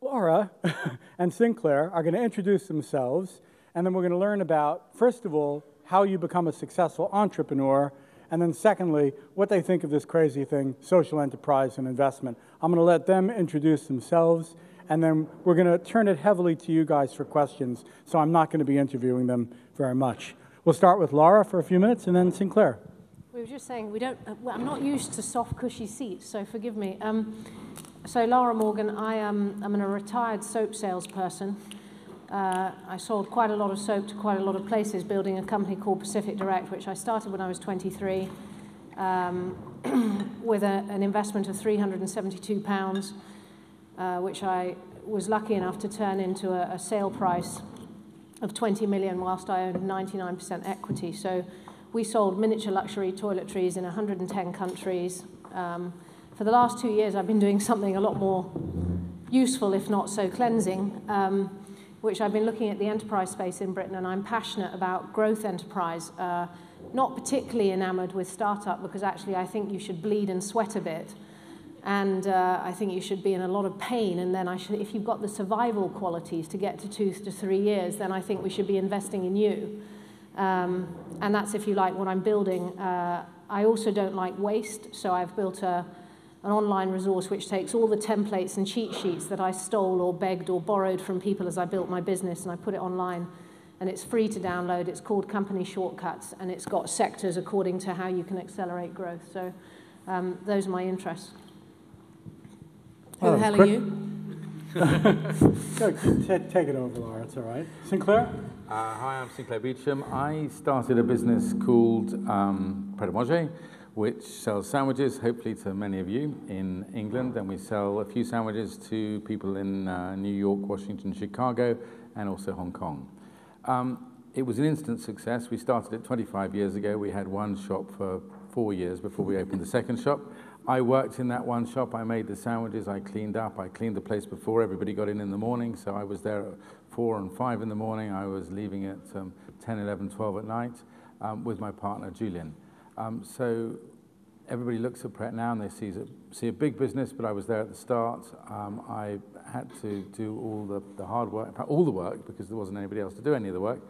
Lara and Sinclair are going to introduce themselves, and then we're going to learn about, first of all, how you become a successful entrepreneur, and then secondly, what they think of this crazy thing, social enterprise and investment. I'm going to let them introduce themselves, and then we're going to turn it heavily to you guys for questions, so I'm not going to be interviewing them very much. We'll start with Lara for a few minutes, and then Sinclair. We were just saying, well, I'm not used to soft, cushy seats, so forgive me. So Lara Morgan, I'm a retired soap salesperson. I sold quite a lot of soap to quite a lot of places, building a company called Pacific Direct, which I started when I was 23, with an investment of £372, which I was lucky enough to turn into a sale price of 20 million whilst I owned 99% equity. So we sold miniature luxury toiletries in 110 countries. For the last 2 years, I've been doing something a lot more useful, if not so cleansing, which I've been looking at the enterprise space in Britain, and I'm passionate about growth enterprise, not particularly enamored with startup, because actually I think you should bleed and sweat a bit, and I think you should be in a lot of pain, and then if you've got the survival qualities to get to 2 to 3 years, then I think we should be investing in you. And that's, if you like, what I'm building. I also don't like waste, so I've built an online resource which takes all the templates and cheat sheets that I stole or begged or borrowed from people as I built my business, and I put it online, and it's free to download. It's called Company Shortcuts, and it's got sectors according to how you can accelerate growth. So those are my interests. Who the hell are you? Take it over, Lara. It's all right. Sinclair? Hi, I'm Sinclair Beecham. I started a business called Pret, which sells sandwiches, hopefully to many of you in England. And we sell a few sandwiches to people in New York, Washington, Chicago, and also Hong Kong. It was an instant success. We started it 25 years ago. We had one shop for 4 years before we opened the second shop. I worked in that one shop. I made the sandwiches. I cleaned up. I cleaned the place before everybody got in the morning. So I was there at 4 and 5 in the morning. I was leaving at 10, 11, 12 at night with my partner, Julian. So everybody looks at Pret now and they see a big business, but I was there at the start. I had to do all the hard work, in fact, all the work, because there wasn't anybody else to do any of the work.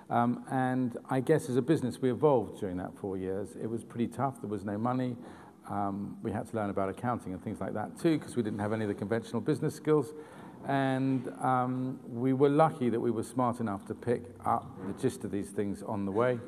And I guess as a business, we evolved during that 4 years. It was pretty tough. There was no money. We had to learn about accounting and things like that too, because we didn't have any of the conventional business skills. And we were lucky that we were smart enough to pick up the gist of these things on the way.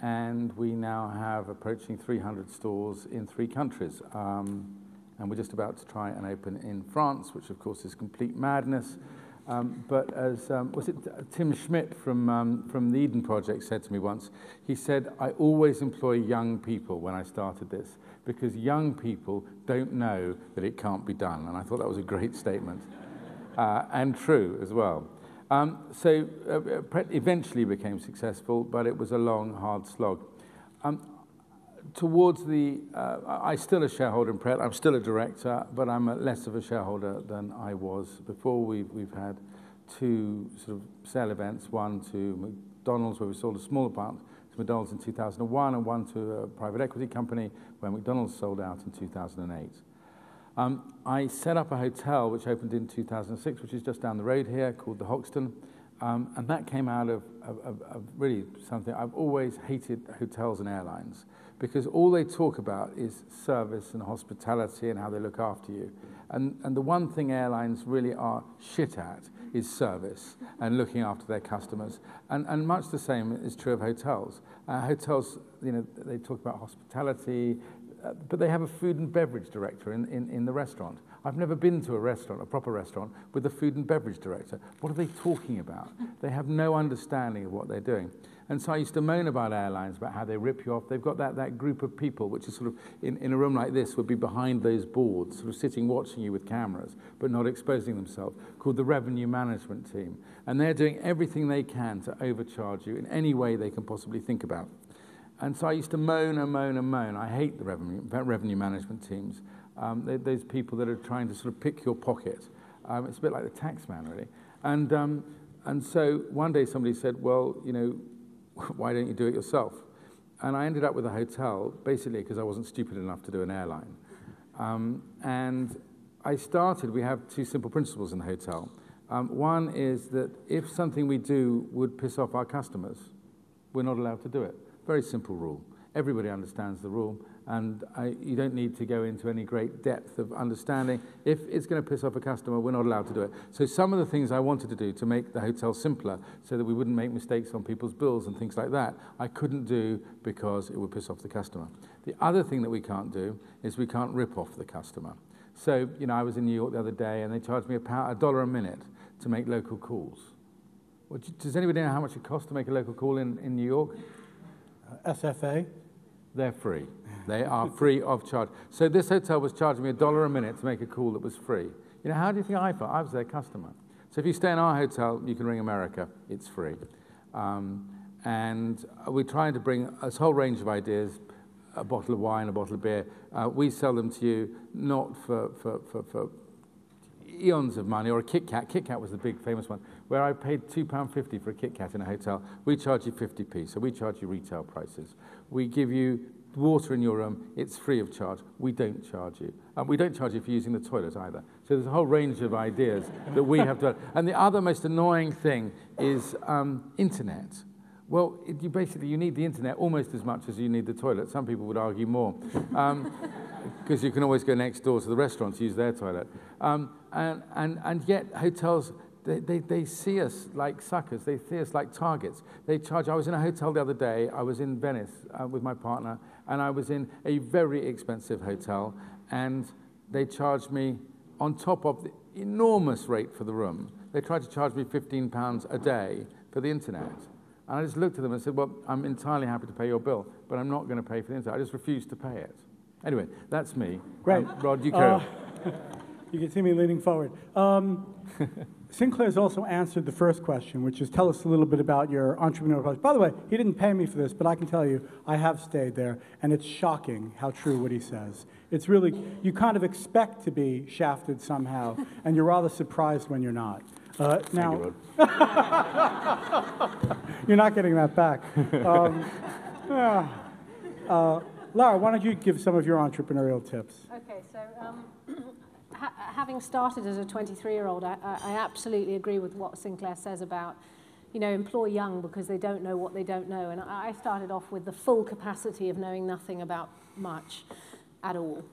And we now have approaching 300 stores in 3 countries. And we're just about to try and open in France, which of course is complete madness. But as, was it Tim Schmidt from the Eden Project said to me once, he said, I always employ young people when I started this, because young people don't know that it can't be done. And I thought that was a great statement, and true as well. So Pret eventually became successful, but it was a long, hard slog. Towards the, I'm still a shareholder in Pret. I'm still a director, but I'm less of a shareholder than I was before. We've had 2 sort of sale events, one to McDonald's, where we sold a smaller part to McDonald's in 2001, and one to a private equity company where McDonald's sold out in 2008. I set up a hotel which opened in 2006, which is just down the road here, called the Hoxton. And that came out of really something. I've always hated hotels and airlines, because all they talk about is service and hospitality and how they look after you. And the one thing airlines really are shit at is service and looking after their customers. And much the same is true of hotels. Hotels, you know, they talk about hospitality, but they have a food and beverage director in the restaurant. I've never been to a restaurant, a proper restaurant, with a food and beverage director. What are they talking about? They have no understanding of what they're doing. And so I used to moan about airlines, about how they rip you off. They've got that group of people, which is sort of, in a room like this, would be behind those boards, sort of sitting watching you with cameras, but not exposing themselves, called the revenue management team. And they're doing everything they can to overcharge you in any way they can possibly think about. And so I used to moan and moan and moan. I hate the revenue management teams. Those people that are trying to sort of pick your pocket. It's a bit like the tax man, really. And so one day somebody said, well, you know, why don't you do it yourself? And I ended up with a hotel, basically because I wasn't stupid enough to do an airline. And we have two simple principles in the hotel. One is that if something we do would piss off our customers, we're not allowed to do it. Very simple rule. Everybody understands the rule, and you don't need to go into any great depth of understanding. If it's going to piss off a customer, we're not allowed to do it. So some of the things I wanted to do to make the hotel simpler so that we wouldn't make mistakes on people's bills and things like that, I couldn't do because it would piss off the customer. The other thing that we can't do is we can't rip off the customer. So, you know, I was in New York the other day, and they charged me $1 a minute to make local calls. Well, does anybody know how much it costs to make a local call in New York? SFA? They're free. They are free of charge. So this hotel was charging me $1 a minute to make a call that was free. You know, how do you think I felt? I was their customer. So if you stay in our hotel, you can ring America. It's free. And we're trying to bring a whole range of ideas, a bottle of wine, a bottle of beer. We sell them to you not for eons of money, or a Kit Kat. Kit Kat was the big famous one, where I paid £2.50 for a Kit Kat in a hotel. We charge you 50p, so we charge you retail prices. We give you water in your room, it's free of charge. We don't charge you. We don't charge you for using the toilet either. So there's a whole range of ideas that we have to. And the other most annoying thing is internet. Well, you need the internet almost as much as you need the toilet. Some people would argue more, because you can always go next door to the restaurant to use their toilet. And yet hotels, they see us like suckers. They see us like targets. They charge. I was in a hotel the other day. I was in Venice with my partner, and I was in a very expensive hotel, and they charged me, on top of the enormous rate for the room, they tried to charge me £15 a day for the internet. And I just looked at them and said, well, I'm entirely happy to pay your bill, but I'm not going to pay for the internet. I just refuse to pay it. Anyway, that's me. Great. Rod, you carry on. You can see me leaning forward. Sinclair's also answered the first question, which is tell us a little bit about your entrepreneurial approach. By the way, he didn't pay me for this, but I can tell you I have stayed there, and it's shocking how true what he says. It's really, you kind of expect to be shafted somehow, and you're rather surprised when you're not. Now, you're not getting that back. Lara, why don't you give some of your entrepreneurial tips? Okay, so having started as a 23-year-old, I absolutely agree with what Sinclair says about, you know, employ young because they don't know what they don't know. And I started off with the full capacity of knowing nothing about much at all.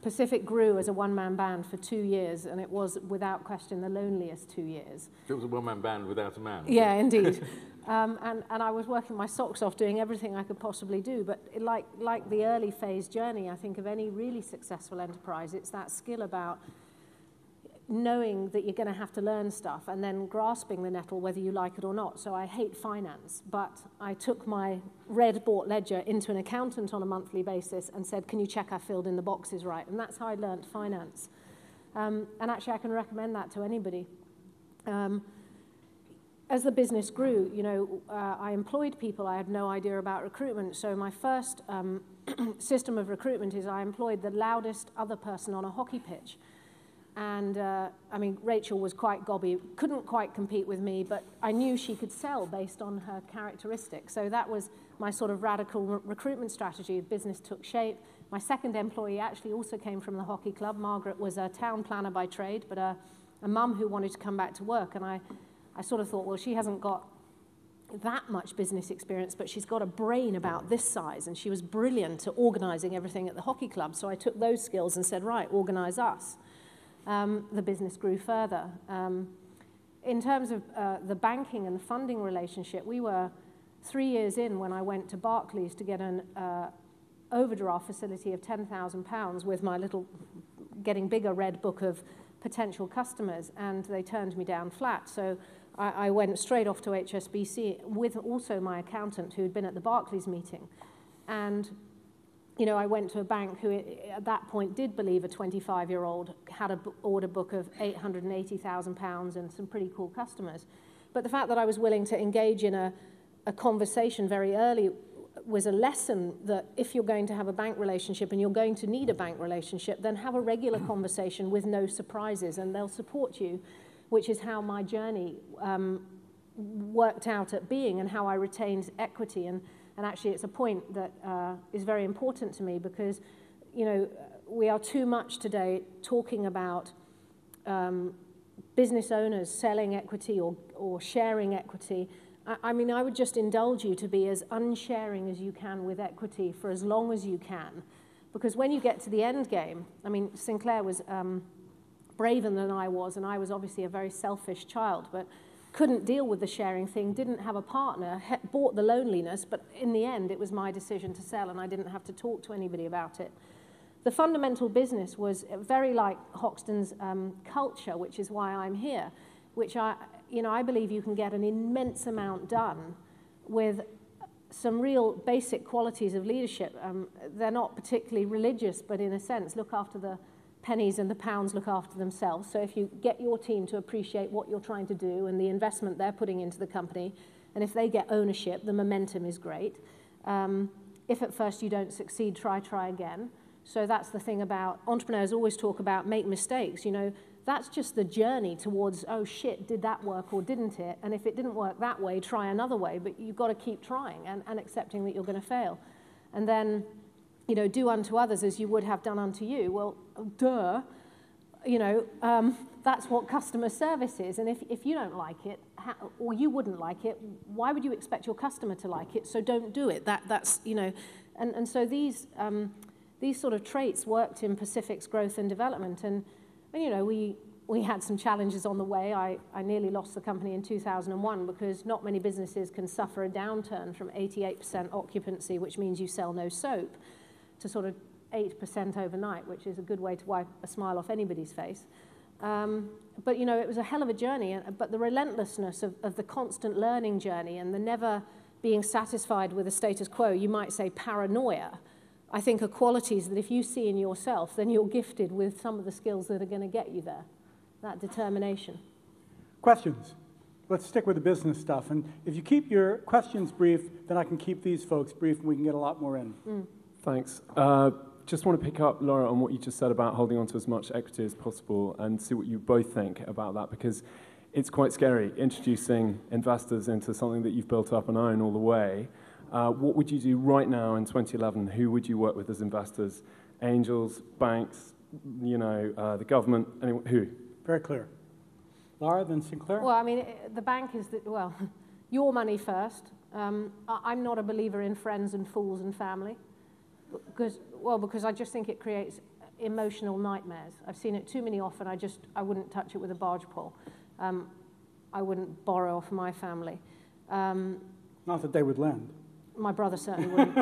Pacific grew as a one-man band for 2 years, and it was, without question, the loneliest 2 years. It was a one-man band without a man. Yeah, indeed. And I was working my socks off doing everything I could possibly do. But like the early phase journey, I think, of any really successful enterprise, it's that skill about knowing that you're going to have to learn stuff and then grasping the nettle whether you like it or not. So I hate finance, but I took my red bought ledger into an accountant on a monthly basis and said, can you check I filled in the boxes right? And that's how I learned finance. And actually, I can recommend that to anybody. As the business grew, you know, I employed people. I had no idea about recruitment. So my first system of recruitment is I employed the loudest other person on a hockey pitch. And, I mean, Rachel was quite gobby, couldn't quite compete with me, but I knew she could sell based on her characteristics. So that was my sort of radical recruitment strategy. The business took shape. My second employee actually also came from the hockey club. Margaret was a town planner by trade, but a mum who wanted to come back to work. And I sort of thought, well, she hasn't got that much business experience, but she's got a brain about this size, and she was brilliant at organizing everything at the hockey club. So I took those skills and said, right, organize us. The business grew further. In terms of the banking and the funding relationship, we were 3 years in when I went to Barclays to get an overdraft facility of £10,000 with my little getting bigger red book of potential customers, and they turned me down flat. So I went straight off to HSBC with also my accountant who had been at the Barclays meeting. And you know, I went to a bank who at that point did believe a 25-year-old had an order book of £880,000 and some pretty cool customers. But the fact that I was willing to engage in a conversation very early was a lesson that if you're going to have a bank relationship and you're going to need a bank relationship, then have a regular conversation with no surprises, and they'll support you, which is how my journey worked out at being and how I retained equity. And actually, it's a point that is very important to me because, you know, we are too much today talking about business owners selling equity or sharing equity. I mean, I would just indulge you to be as unsharing as you can with equity for as long as you can. Because when you get to the end game, I mean, Sinclair was braver than I was, and I was obviously a very selfish child, but couldn't deal with the sharing thing, didn't have a partner, bought the loneliness, but in the end, it was my decision to sell, and I didn't have to talk to anybody about it. The fundamental business was very like Hoxton's culture, which is why I'm here, which I believe you can get an immense amount done with some real basic qualities of leadership. They're not particularly religious, but in a sense, look after the pennies and the pounds look after themselves. So if you get your team to appreciate what you're trying to do and the investment they're putting into the company, and if they get ownership, the momentum is great. If at first you don't succeed, try again. So that's the thing about entrepreneurs always talk about make mistakes. You know, that's just the journey towards, oh shit, did that work or didn't it? And if it didn't work that way, try another way. But you've got to keep trying and accepting that you're going to fail. And then, you know, do unto others as you would have done unto you. Well, duh. You know, that's what customer service is. And if you don't like it, or you wouldn't like it, why would you expect your customer to like it? So don't do it. That's, you know, and so these sort of traits worked in Pacific's growth and development. And you know, we had some challenges on the way. I nearly lost the company in 2001 because not many businesses can suffer a downturn from 88% occupancy, which means you sell no soap, to sort of 8% overnight, which is a good way to wipe a smile off anybody's face. But, you know, it was a hell of a journey. But the relentlessness of the constant learning journey and the never being satisfied with the status quo, you might say paranoia, I think are qualities that if you see in yourself, then you're gifted with some of the skills that are going to get you there, that determination. Questions? Let's stick with the business stuff. And if you keep your questions brief, then I can keep these folks brief and we can get a lot more in. Thanks. Just want to pick up, Lara, on what you just said about holding on to as much equity as possible and see what you both think about that, because it's quite scary introducing investors into something that you've built up and own all the way. What would you do right now in 2011? Who would you work with as investors? Angels, banks, you know, the government, anyone, who? Very clear. Lara, then Sinclair? Well, I mean, the bank is, your money first. I'm not a believer in friends and fools and family because I just think it creates emotional nightmares. I've seen it too many often. I wouldn't touch it with a barge pole. I wouldn't borrow off my family. Not that they would lend. My brother certainly wouldn't.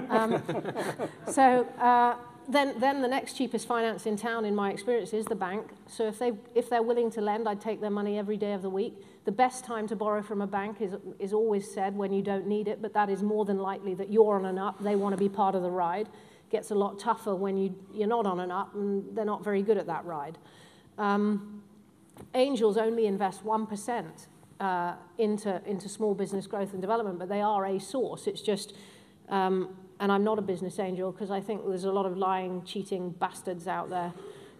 Then the next cheapest finance in town, in my experience, is the bank. So if they're willing to lend, I'd take their money every day of the week. The best time to borrow from a bank is always said when you don't need it, but that is more than likely that you're on an up. They want to be part of the ride. Gets a lot tougher when you're not on an up, and they're not very good at that ride. Angels only invest 1%. Into small business growth and development, but they are a source. It's just, and I'm not a business angel because I think there's a lot of lying, cheating bastards out there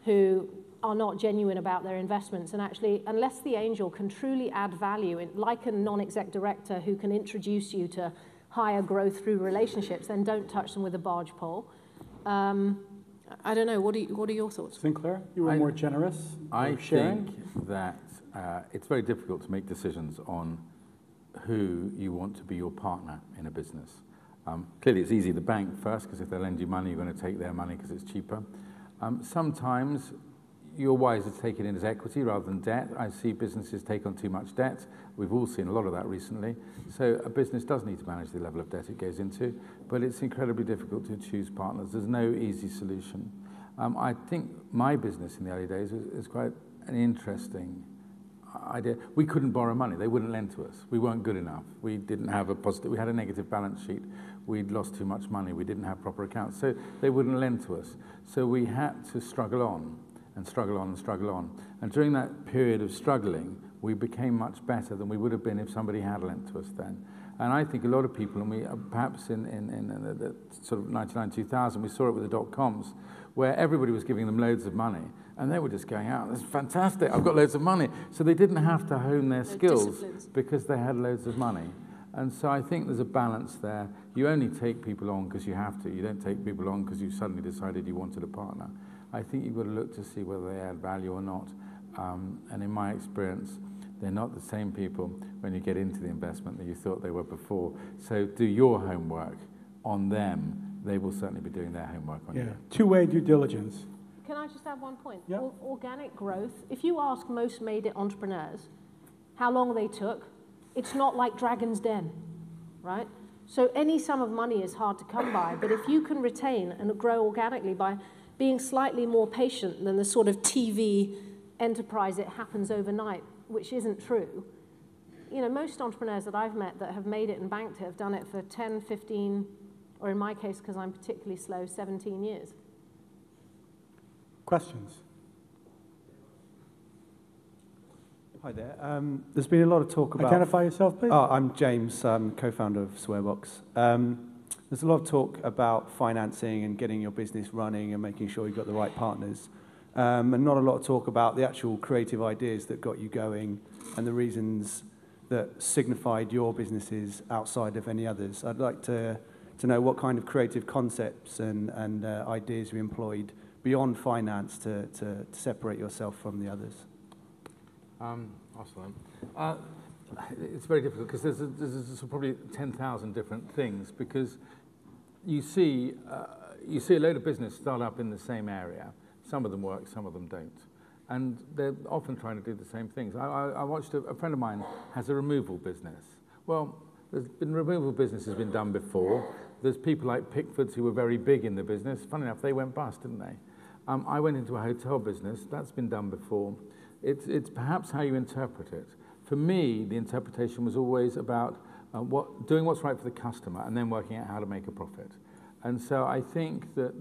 who are not genuine about their investments. And actually, unless the angel can truly add value, like a non-exec director who can introduce you to higher growth through relationships, then don't touch them with a barge pole. I don't know. What are your thoughts? Sinclair, you were more generous. I think that it's very difficult to make decisions on who you want to be your partner in a business. Clearly, it's easy the bank first, because if they lend you money, you're going to take their money because it's cheaper. Sometimes you're wiser to take it in as equity rather than debt. I see businesses take on too much debt. We've all seen a lot of that recently. So a business does need to manage the level of debt it goes into, but it's incredibly difficult to choose partners. There's no easy solution. I think my business in the early days is quite an interesting idea. We couldn't borrow money. They wouldn't lend to us. We weren't good enough. We didn't have a positive. We had a negative balance sheet. We'd lost too much money. We didn't have proper accounts. So they wouldn't lend to us. So we had to struggle on and struggle on and struggle on. And during that period of struggling, we became much better than we would have been if somebody had lent to us then. And I think a lot of people, and we perhaps in the sort of 99, 2000, we saw it with the dot-coms, where everybody was giving them loads of money, and they were just going out, "This is fantastic, I've got loads of money." So they didn't have to hone their skills because they had loads of money. And so I think there's a balance there. You only take people on because you have to. You don't take people on because you suddenly decided you wanted a partner. I think you've got to look to see whether they add value or not. And in my experience, they're not the same people when you get into the investment that you thought they were before. So do your homework on them. They will certainly be doing their homework on you. Two-way due diligence. Can I just add one point? Yeah. Organic growth, if you ask most made-it entrepreneurs how long they took, it's not like Dragon's Den, right? So any sum of money is hard to come by, but if you can retain and grow organically by being slightly more patient than the sort of TV enterprise, it happens overnight, which isn't true. You know, most entrepreneurs that I've met that have made it and banked it have done it for 10, 15, or in my case, because I'm particularly slow, 17 years. Questions? Hi there. There's been a lot of talk about... Identify yourself, please. Oh, I'm James, co-founder of Swearbox. There's a lot of talk about financing and getting your business running and making sure you've got the right partners. And not a lot of talk about the actual creative ideas that got you going and the reasons that signified your businesses outside of any others. I'd like to know what kind of creative concepts and ideas you employed beyond finance to separate yourself from the others. Awesome. It's very difficult because there's probably 10,000 different things, because you see a load of business start up in the same area. Some of them work, some of them don't. And they're often trying to do the same things. I watched a friend of mine has a removal business. Well, there's been removal business has been done before. There's people like Pickford's who were very big in the business. Funny enough, they went bust, didn't they? I went into a hotel business. That's been done before. It's perhaps how you interpret it. For me, the interpretation was always about doing what's right for the customer and then working out how to make a profit. And so I think that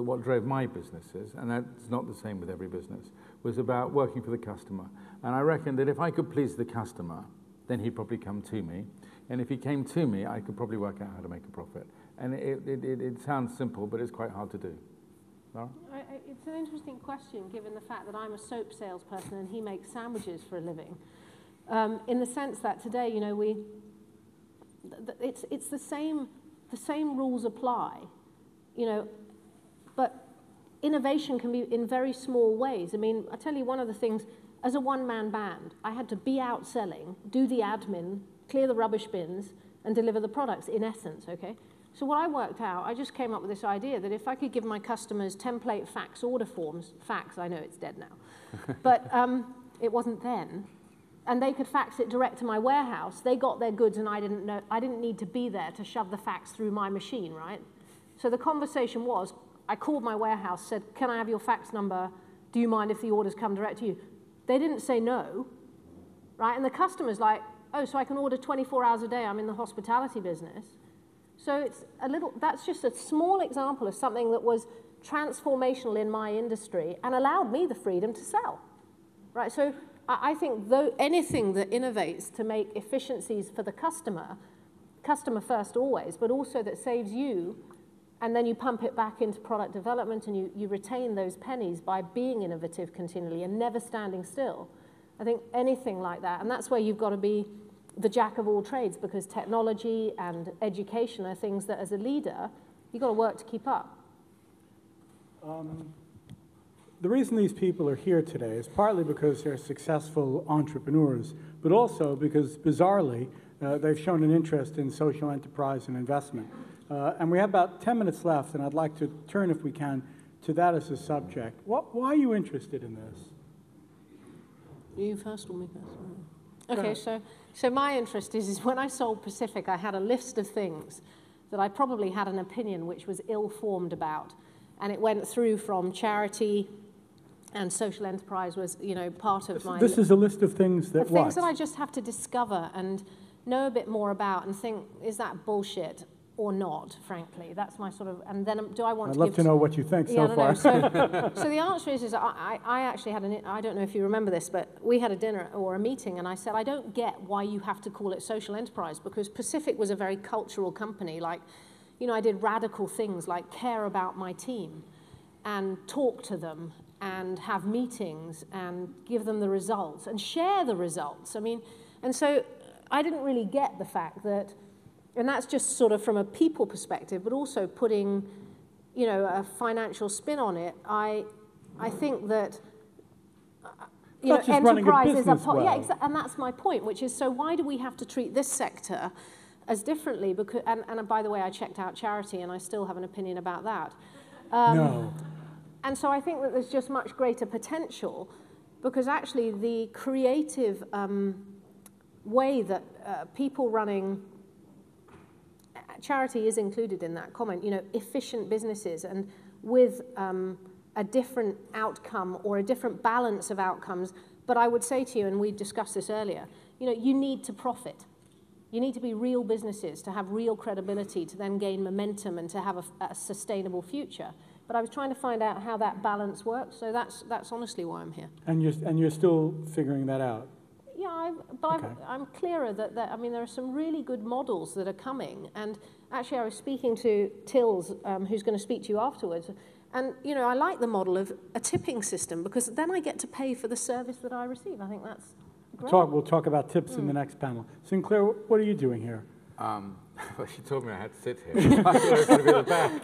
what drove my businesses, and that's not the same with every business, was about working for the customer. And I reckon that if I could please the customer, then he'd probably come to me. And if he came to me, I could probably work out how to make a profit. And it sounds simple, but it's quite hard to do. Lara? It's an interesting question, given the fact that I'm a soap salesperson and he makes sandwiches for a living. In the sense that today, you know, it's the same rules apply, you know, but innovation can be in very small ways. I mean, I tell you one of the things, as a one-man band, I had to be out selling, do the admin, clear the rubbish bins, and deliver the products, in essence, okay? So what I worked out, I just came up with this idea that if I could give my customers template fax order forms, fax, I know it's dead now, but it wasn't then, and they could fax it direct to my warehouse. They got their goods and I didn't need to be there to shove the fax through my machine, right? So the conversation was, I called my warehouse, said, can I have your fax number? Do you mind if the orders come direct to you? They didn't say no, right? And the customer's like, oh, so I can order 24 hours a day, I'm in the hospitality business. So it's that's just a small example of something that was transformational in my industry and allowed me the freedom to sell, right? So I think anything that innovates to make efficiencies for the customer first always, but also that saves you, and then you pump it back into product development and you retain those pennies by being innovative continually and never standing still. I think anything like that, and that's where you've got to be the jack of all trades, because technology and education are things that as a leader, you've got to work to keep up. The reason these people are here today is partly because they're successful entrepreneurs, but also because, bizarrely, they've shown an interest in social enterprise and investment. And we have about 10 minutes left, and I'd like to turn, if we can, to that as a subject. Why are you interested in this? You first or me first? Okay, so my interest is when I sold Pacific, I had a list of things that I probably had an opinion which was ill-formed about. And it went through from charity and social enterprise was, you know, part of my... This is a list of things that what? Things that I just have to discover and know a bit more about and think, is that bullshit or not, frankly? That's my sort of... And then do I want to I'd love to know what you think so far. So the answer is I actually had I don't know if you remember this, but we had a dinner or a meeting, and I said, I don't get why you have to call it social enterprise, because Pacific was a very cultural company. Like, you know, I did radical things like care about my team and talk to them and have meetings and give them the results and share the results. I mean, and so I didn't really get the fact that, and that's just sort of from a people perspective, but also putting, you know, a financial spin on it. I think that That's just running a enterprises business well. yeah, and that's my point, which is, so why do we have to treat this sector as differently? Because, and by the way, I checked out charity, and I still have an opinion about that. No. And so I think that there's just much greater potential, because actually the creative way that people running charity is included in that comment, efficient businesses and with a different outcome or a different balance of outcomes. But I would say to you, and we discussed this earlier, you need to profit. You need to be real businesses to have real credibility, to then gain momentum and to have a sustainable future. But I was trying to find out how that balance works, so that's honestly why I'm here. And you're still figuring that out? Yeah, I'm clearer that there are some really good models that are coming. And actually, I was speaking to Tills, who's going to speak to you afterwards. And, I like the model of a tipping system, because then I get to pay for the service that I receive. I think that's great. We'll talk about tips in the next panel. Sinclair, what are you doing here? Well, she told me I had to sit here. I thought I was going to be at the back.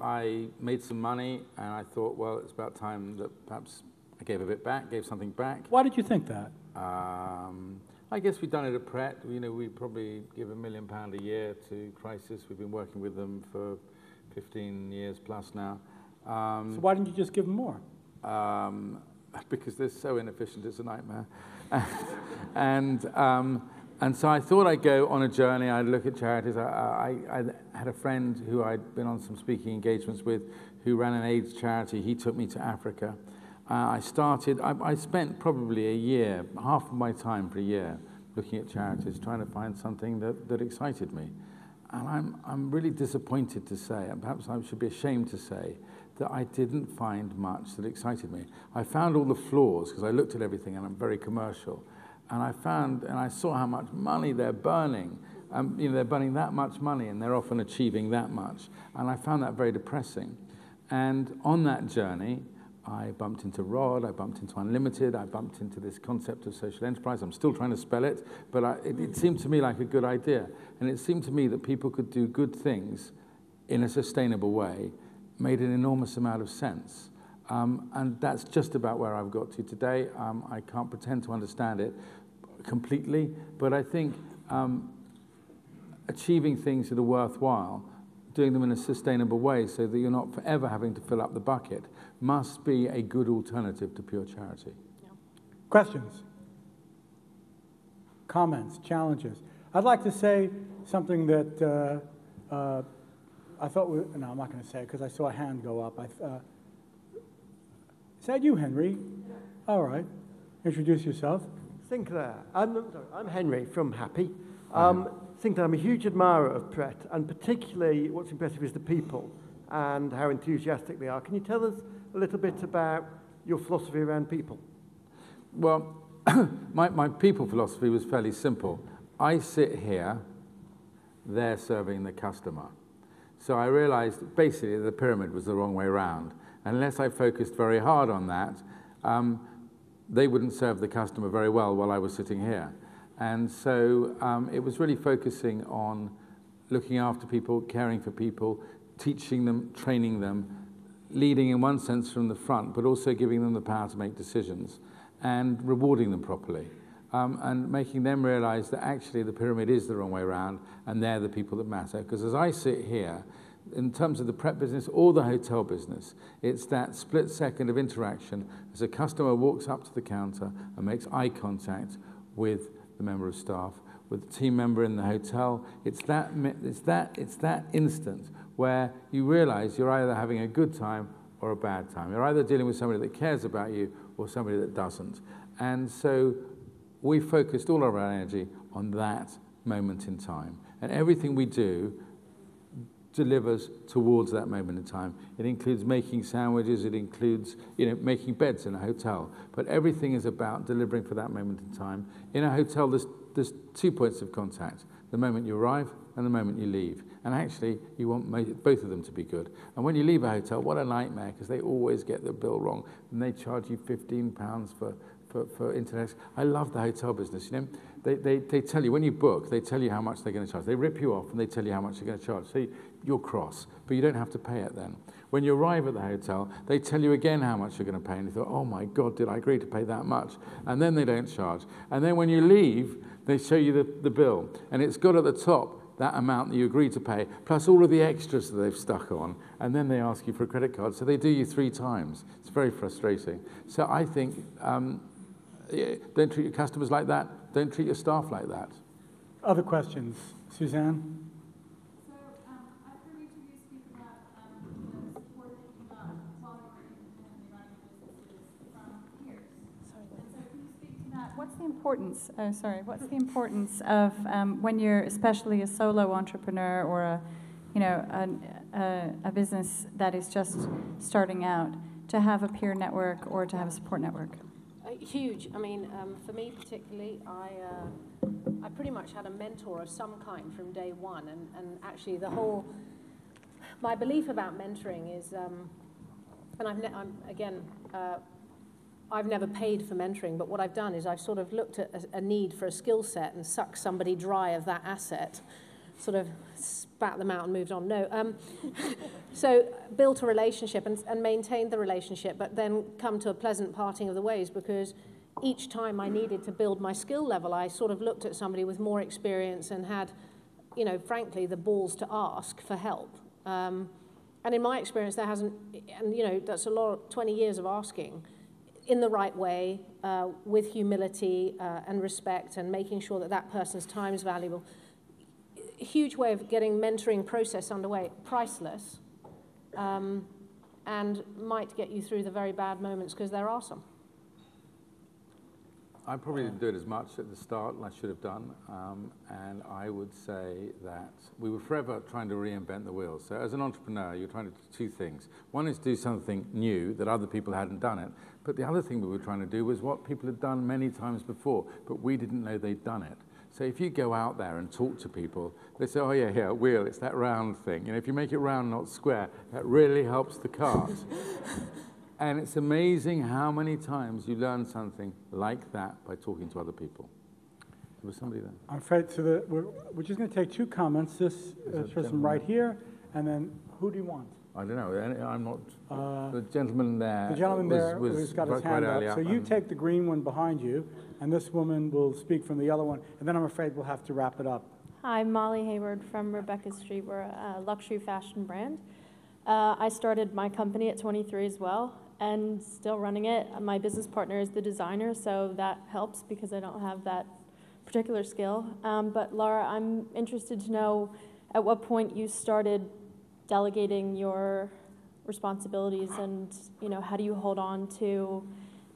I made some money, and I thought, well, it's about time that perhaps I gave something back. Why did you think that? I guess we've done it at Pret. We probably give £1 million a year to Crisis. We've been working with them for 15 years plus now. So why didn't you just give them more? Because they're so inefficient, it's a nightmare. And so I thought I'd go on a journey. I'd look at charities. I had a friend who I'd been on some speaking engagements with who ran an AIDS charity. He took me to Africa. I spent probably a year, half of my time for a year, looking at charities, trying to find something that excited me. And I'm really disappointed to say, and perhaps I should be ashamed to say, that I didn't find much that excited me. I found all the flaws, because I looked at everything, and I'm very commercial. And I saw how much money they're burning. They're burning that much money, and they're often achieving that much. And I found that very depressing. And on that journey, I bumped into Rod, I bumped into Unlimited, I bumped into this concept of social enterprise. I'm still trying to spell it, but it seemed to me like a good idea. And it seemed to me that people could do good things in a sustainable way, made an enormous amount of sense. And that's just about where I've got to today. I can't pretend to understand it completely, but I think achieving things that are worthwhile, doing them in a sustainable way so that you're not forever having to fill up the bucket, must be a good alternative to pure charity. Yeah. Questions? Comments? Challenges? I'd like to say something that I thought, no, I'm not going to say it because I saw a hand go up. Is that you, Henry? All right. Introduce yourself. Sinclair. I'm Henry from Happy. Sinclair, I'm a huge admirer of Pret, and particularly what's impressive is the people and how enthusiastic they are. Can you tell us a little bit about your philosophy around people? Well, my people philosophy was fairly simple. I sit here, they're serving the customer. So I realized basically the pyramid was the wrong way around. Unless I focused very hard on that, they wouldn't serve the customer very well while I was sitting here. And so it was really focusing on looking after people, caring for people, teaching them, training them, leading in one sense from the front, but also giving them the power to make decisions and rewarding them properly. And making them realize that actually the pyramid is the wrong way around and they're the people that matter. Because as I sit here, in terms of the Pret business or the hotel business, it's that split second of interaction as a customer walks up to the counter and makes eye contact with the member of staff, with the team member in the hotel. It's that instant where you realize you're either having a good time or a bad time. You're either dealing with somebody that cares about you or somebody that doesn't. And so we focused all of our energy on that moment in time. And everything we do delivers towards that moment in time. It includes making sandwiches, it includes making beds in a hotel. But everything is about delivering for that moment in time. In a hotel, there's 2 points of contact, the moment you arrive and the moment you leave. And actually, you want both of them to be good. And when you leave a hotel, what a nightmare, because they always get the bill wrong. And they charge you £15 for for internet. I love the hotel business, you know. They tell you, when you book, they tell you how much they're going to charge. They rip you off and they tell you how much they're going to charge. So you're cross, but you don't have to pay it then. When you arrive at the hotel, they tell you again how much you're going to pay, and you thought, oh my God, did I agree to pay that much? And then they don't charge. And then when you leave, they show you the bill, and it's got at the top that amount that you agreed to pay, plus all of the extras that they've stuck on, and then they ask you for a credit card. So they do you 3 times. It's very frustrating. So I think, don't treat your customers like that. Don't treat your staff like that. Other questions? Suzanne? So I've heard each of you speak about the support that you got while you were independently running businesses from peers. So can you speak to that? What's the importance? What's the importance of when you're especially a solo entrepreneur or a business that is just starting out, to have a peer network or to have a support network? Huge. I mean, for me particularly, I pretty much had a mentor of some kind from day one, and actually my belief about mentoring is, I've never paid for mentoring, but what I've done is I've sort of looked at a need for a skill set and sucked somebody dry of that asset, sort of spat them out and moved on. No. So built a relationship and maintained the relationship, but then come to a pleasant parting of the ways, because each time I needed to build my skill level, I sort of looked at somebody with more experience and had, frankly, the balls to ask for help. And in my experience, there hasn't, and that's a lot, 20 years of asking in the right way, with humility and respect, and making sure that that person's time is valuable. A huge way of getting mentoring process underway, priceless, and might get you through the very bad moments, because there are some. I probably didn't do it as much at the start as I should have done, and I would say that we were forever trying to reinvent the wheel. So as an entrepreneur, you're trying to do 2 things. One is do something new that other people hadn't done it, but the other thing we were trying to do was what people had done many times before, but we didn't know they'd done it. So if you go out there and talk to people, they say, oh yeah, here, wheel, it's that round thing. If you make it round, not square, that really helps the cart. And it's amazing how many times you learn something like that by talking to other people. There was somebody there. I'm afraid we're just going to take 2 comments. This person right here, and then who do you want? I don't know. I'm not. The gentleman there. The gentleman who's got his hand up. So you take the green one behind you, and this woman will speak from the yellow one, and then I'm afraid we'll have to wrap it up. Hi, Molly Hayward from Rebecca Street. We're a luxury fashion brand. I started my company at 23 as well, and still running it. My business partner is the designer, so that helps because I don't have that particular skill. But Lara, I'm interested to know at what point you started delegating your responsibilities, and how do you hold on to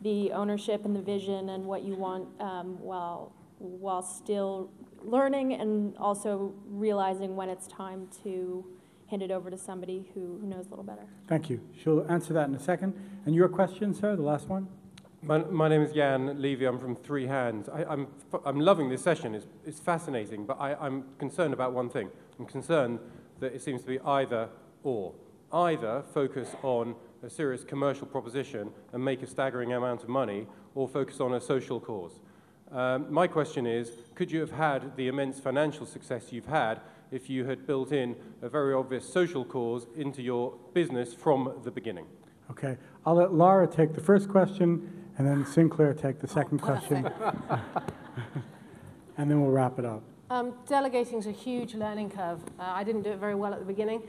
the ownership and the vision and what you want while still learning and also realizing when it's time to hand it over to somebody who knows a little better. Thank you. She'll answer that in a second. And your question, sir, the last one? My name is Jan Levy. I'm from Three Hands. I'm loving this session. It's fascinating, but I'm concerned about one thing. I'm concerned that it seems to be either or. Either focus on a serious commercial proposition and make a staggering amount of money, or focus on a social cause. My question is, could you have had the immense financial success you've had if you had built in a very obvious social cause into your business from the beginning? Okay, I'll let Lara take the first question, and then Sinclair take the second question. And then we'll wrap it up. Delegating is a huge learning curve. I didn't do it very well at the beginning.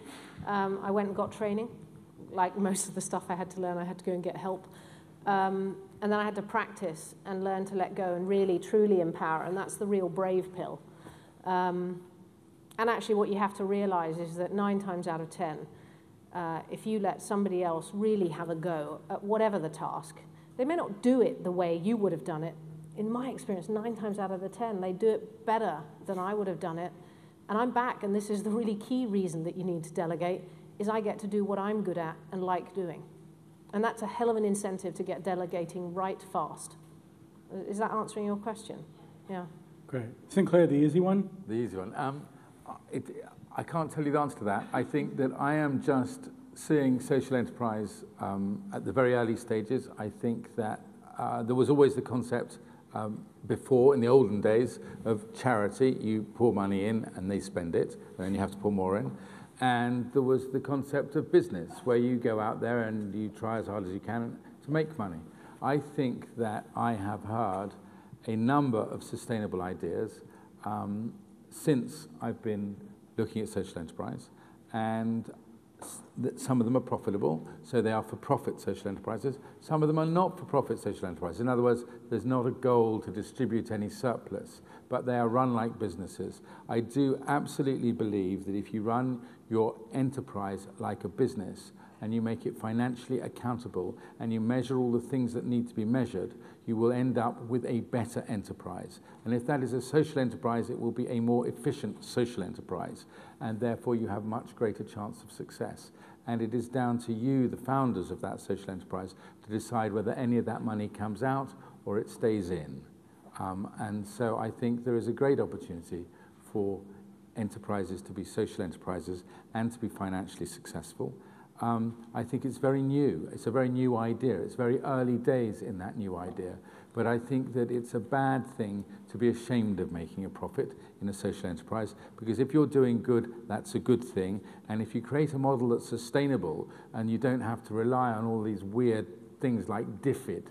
I went and got training. Like most of the stuff I had to learn, I had to go and get help. And then I had to practice and learn to let go and really, truly empower, and that's the real brave pill. And actually what you have to realize is that 9 times out of 10, if you let somebody else really have a go at whatever the task, they may not do it the way you would have done it. In my experience, 9 times out of the 10, they do it better than I would have done it. And I'm back, and this is the really key reason that you need to delegate, is I get to do what I'm good at and like doing. And that's a hell of an incentive to get delegating right fast. Is that answering your question? Yeah. Great. Sinclair, the easy one? The easy one. I can't tell you the answer to that. I think that I am just seeing social enterprise at the very early stages. I think that there was always the concept before, in the olden days, of charity. You pour money in and they spend it, and then you have to pour more in. And there was the concept of business, where you go out there and you try as hard as you can to make money. I think that I have heard a number of sustainable ideas since I've been looking at social enterprise, and some of them are profitable, so they are for-profit social enterprises. Some of them are not for-profit social enterprises. In other words, there's not a goal to distribute any surplus, but they are run like businesses. I do absolutely believe that if you run your enterprise like a business and you make it financially accountable and you measure all the things that need to be measured, you will end up with a better enterprise. And if that is a social enterprise, it will be a more efficient social enterprise, and therefore you have much greater chance of success. And it is down to you, the founders of that social enterprise, to decide whether any of that money comes out or it stays in. And so I think there is a great opportunity for enterprises to be social enterprises and to be financially successful. I think it's very new. It's a very new idea. It's very early days in that new idea. But I think that it's a bad thing to be ashamed of making a profit in a social enterprise, because if you're doing good, that's a good thing. And if you create a model that's sustainable and you don't have to rely on all these weird things like DFID,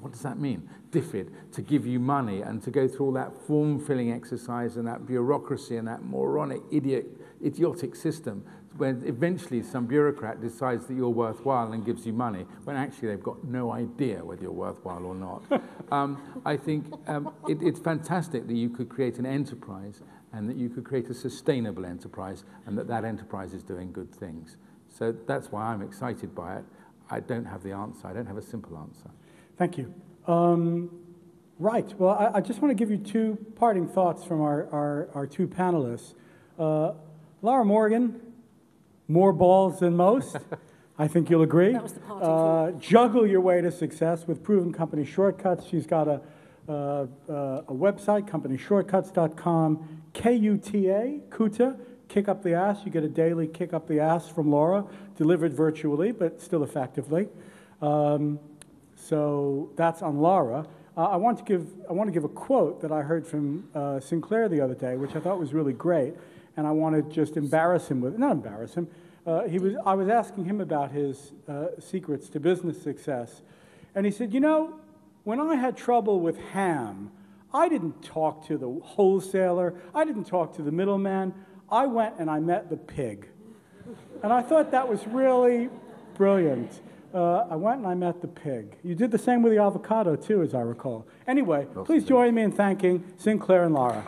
what does that mean? DFID, to give you money and to go through all that form-filling exercise and that bureaucracy and that moronic, idiotic system, when eventually some bureaucrat decides that you're worthwhile and gives you money, when actually they've got no idea whether you're worthwhile or not. I think it's fantastic that you could create an enterprise and that you could create a sustainable enterprise and that enterprise is doing good things. So that's why I'm excited by it. I don't have the answer. I don't have a simple answer. Thank you. Right. Well, I just want to give you two parting thoughts from our two panelists. Lara Morgan, more balls than most. I think you'll agree. That was the parting juggle your way to success with proven company shortcuts. She's got a website, companyshortcuts.com, K-U-T-A, Kuta, kick up the ass. You get a daily kick up the ass from Laura, delivered virtually, but still effectively. So that's on Lara. I want to give a quote that I heard from Sinclair the other day, which I thought was really great, and I want to just embarrass him with, not embarrass him. I was asking him about his secrets to business success, and he said, you know, when I had trouble with ham, I didn't talk to the wholesaler, I didn't talk to the middleman, I went and I met the pig. And I thought that was really brilliant. I went and I met the pig. You did the same with the avocado, too, as I recall. Anyway, please join me in thanking Sinclair and Lara.